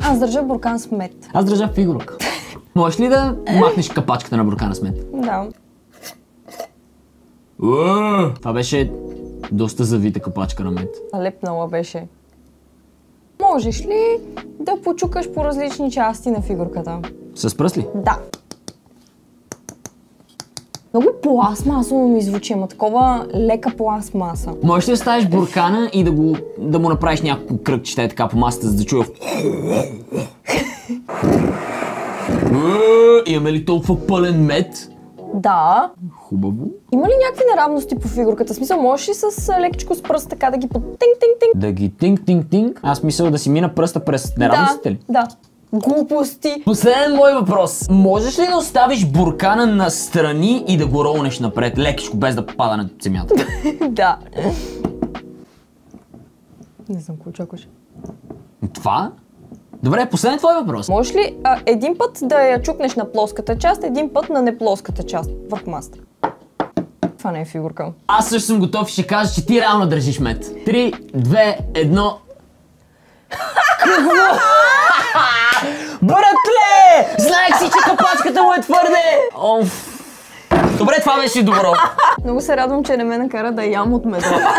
Аз държа буркан с мед. Аз държа фигурка. Можеш ли да махнеш капачката на буркана с мед? Да. Това беше доста завита капачка на мед. Лепнала беше. Можеш ли да почукаш по различни части на фигурката? С пръст ли? Да. Много пластмасово ми звучи, ама такова лека пластмаса. Можеш ли да ставиш буркана и да му направиш няколко кръгчета е така по масата, за да чуя. Имаме ли толкова пълен мед? Да. Хубаво. Има ли някакви неравности по фигурката? В смисъл, можеш ли с лекичко с пръст така да ги тинг-тинг-тинг? Да ги тинг-тинг-тинг? Аз мисля да си мина пръста през неравностите ли? Да. Глупости. Последен мой въпрос. Можеш ли да оставиш буркана настрани и да го ролнеш напред, лекичко, без да пада на земята? Да. Не знам какво очакваш. Това? Добре, последен твой въпрос. Можеш ли един път да я чукнеш на плоската част, един път на неплоската част върху масата? Това не е фигурка. Аз също съм готов и ще кажа, че ти реално държиш мед. 3, 2, 1... Какво? Братле! Знаех си, че капачката му е твърде! Добре, това беше добро. Много се радвам, че не ме накара да ям от меда.